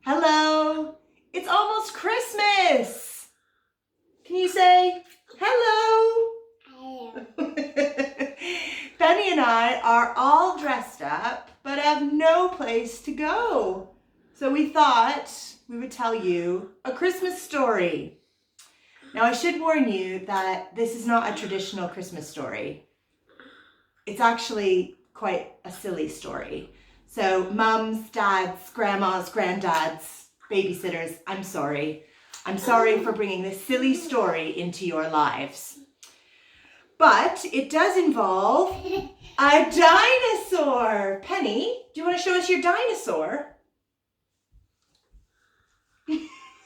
Hello. It's almost Christmas. Can you say hello? Hello. Penny and I are all dressed up, but have no place to go. So we thought we would tell you a Christmas story. Now I should warn you that this is not a traditional Christmas story. It's actually quite a silly story. So mums, dads, grandmas, granddads, babysitters, I'm sorry. I'm sorry for bringing this silly story into your lives. But it does involve a dinosaur. Penny, do you want to show us your dinosaur?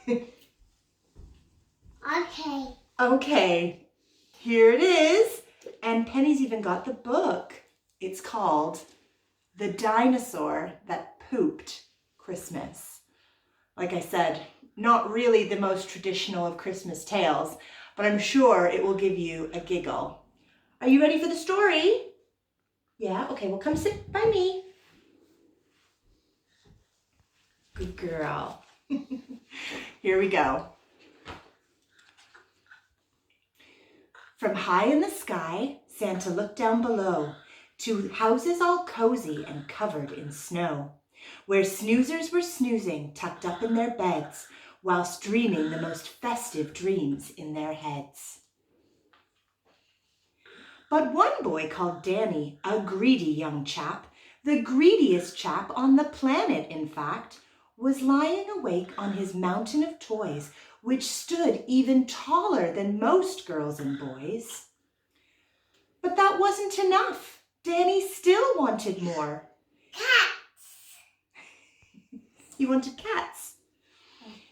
Okay. Okay, here it is. And Penny's even got the book. It's called The Dinosaur That Pooped Christmas. Like I said, not really the most traditional of Christmas tales, but I'm sure it will give you a giggle. Are you ready for the story? Yeah? Okay, well come sit by me. Good girl. Here we go. From high in the sky, Santa looked down below to houses all cozy and covered in snow, where snoozers were snoozing tucked up in their beds, whilst dreaming the most festive dreams in their heads. But one boy called Danny, a greedy young chap, the greediest chap on the planet, in fact, was lying awake on his mountain of toys, which stood even taller than most girls and boys. But that wasn't enough. Danny still wanted more. Cats. He wanted cats.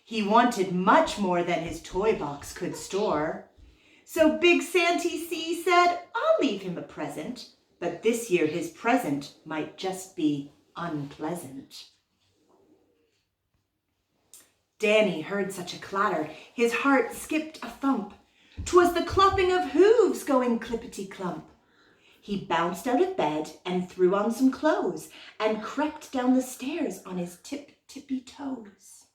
He wanted much more than his toy box could store. So Big Santy C said, I'll leave him a present, but this year his present might just be unpleasant. Danny heard such a clatter, his heart skipped a thump. 'Twas the clopping of hooves going clippity-clump. He bounced out of bed and threw on some clothes and crept down the stairs on his tip-tippy toes.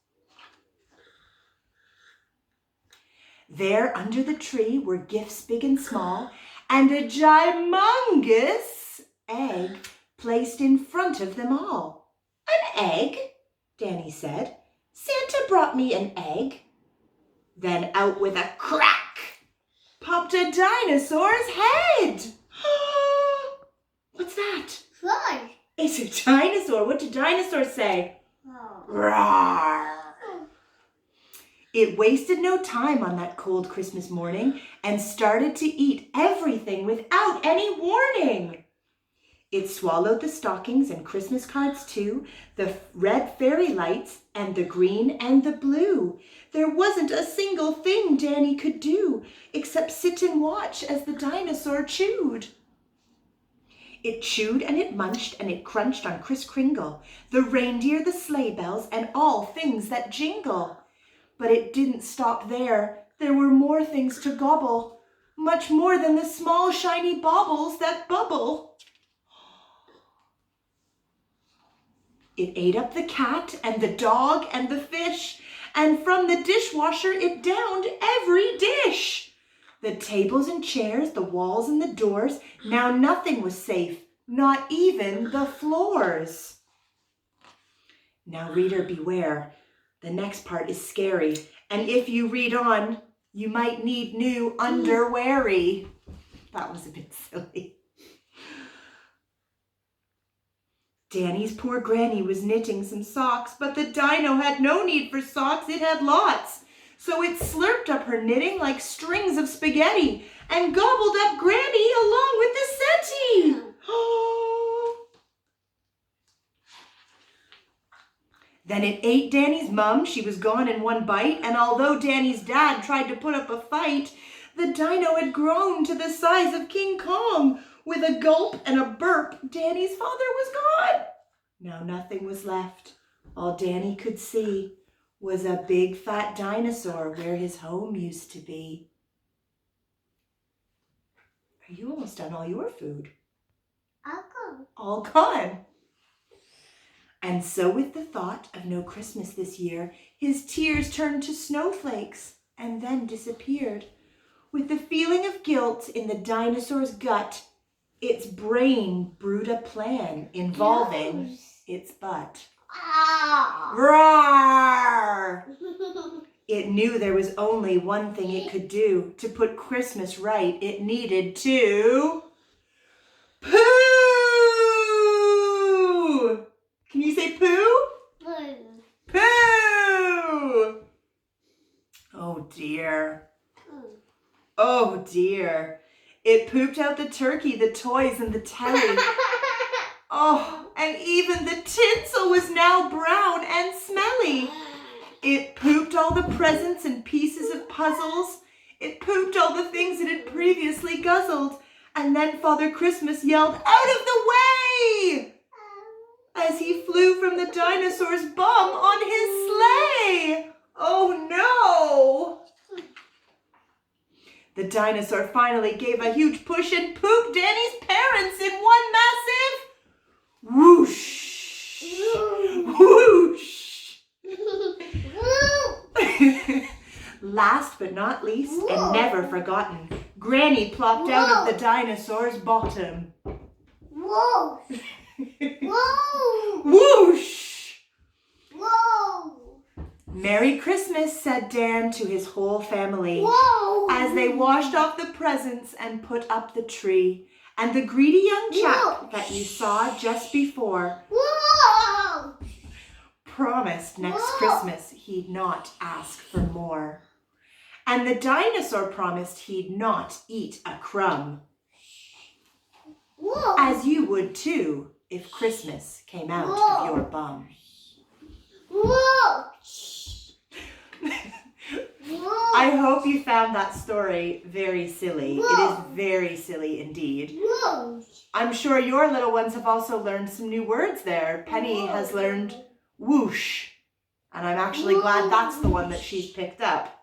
There under the tree were gifts big and small and a gymongous egg placed in front of them all. An egg? Danny said. Santa brought me an egg. Then out with a crack popped a dinosaur's head. What's that? Frog. It's a dinosaur. What do dinosaurs say? Oh. Roar. It wasted no time on that cold Christmas morning and started to eat everything without any warning. It swallowed the stockings and Christmas cards too, the red fairy lights and the green and the blue. There wasn't a single thing Danny could do except sit and watch as the dinosaur chewed. It chewed and it munched and it crunched on Kris Kringle, the reindeer, the sleigh bells, and all things that jingle. But it didn't stop there. There were more things to gobble, much more than the small shiny baubles that bubble. It ate up the cat and the dog and the fish, and from the dishwasher it downed every dish. The tables and chairs, the walls and the doors, now nothing was safe, not even the floors. Now reader beware, the next part is scary, and if you read on, you might need new underweary. That was a bit silly. Danny's poor granny was knitting some socks, but the dino had no need for socks, it had lots. So it slurped up her knitting like strings of spaghetti and gobbled up Granny along with the settee. Then it ate Danny's mum, she was gone in one bite, and although Danny's dad tried to put up a fight, the dino had grown to the size of King Kong. With a gulp and a burp, Danny's father was gone. Now nothing was left. All Danny could see was a big fat dinosaur where his home used to be. Are you almost done all your food? I'll go. All gone. And so with the thought of no Christmas this year, his tears turned to snowflakes and then disappeared. With the feeling of guilt in the dinosaur's gut, its brain brewed a plan involving its butt. Roar! It knew there was only one thing it could do to put Christmas right. It needed to poo! Can you say poo? Poo. Poo! Oh dear. Oh dear. It pooped out the turkey, the toys, and the telly. Oh, and even the tinsel was now brown and smelly. It pooped all the presents and pieces of puzzles. It pooped all the things it had previously guzzled. And then Father Christmas yelled, "Out of the way!" as he flew from the dinosaur's bum on his sleigh. Oh no! The dinosaur finally gave a huge push and pooped Danny's parents in one massive whoosh. Whoosh. Last but not least, and never forgotten, Granny plopped out of the dinosaur's bottom. Whoa! Whoa! Whoosh! Whoa! Merry Christmas, said Dan to his whole family. Whoa! As they washed off the presents and put up the tree. And the greedy young chap that you saw just before Whoa! promised next Christmas he'd not ask for more. And the dinosaur promised he'd not eat a crumb. Whoa! As you would too if Christmas came out of your bum. Whoa! I hope you found that story very silly. It is very silly indeed. Whoa! I'm sure your little ones have also learned some new words there. Penny has learned whoosh, and I'm actually glad that's the one that she's picked up.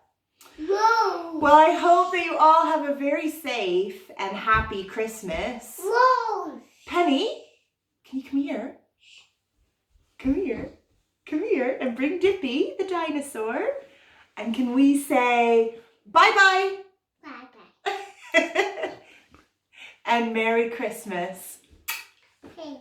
Whoa! Well, I hope that you all have a very safe and happy Christmas. Whoa! Penny, can you come here? Come here. Come here and bring Dippy, the dinosaur. And can we say bye-bye? Bye-bye. And Merry Christmas. Okay.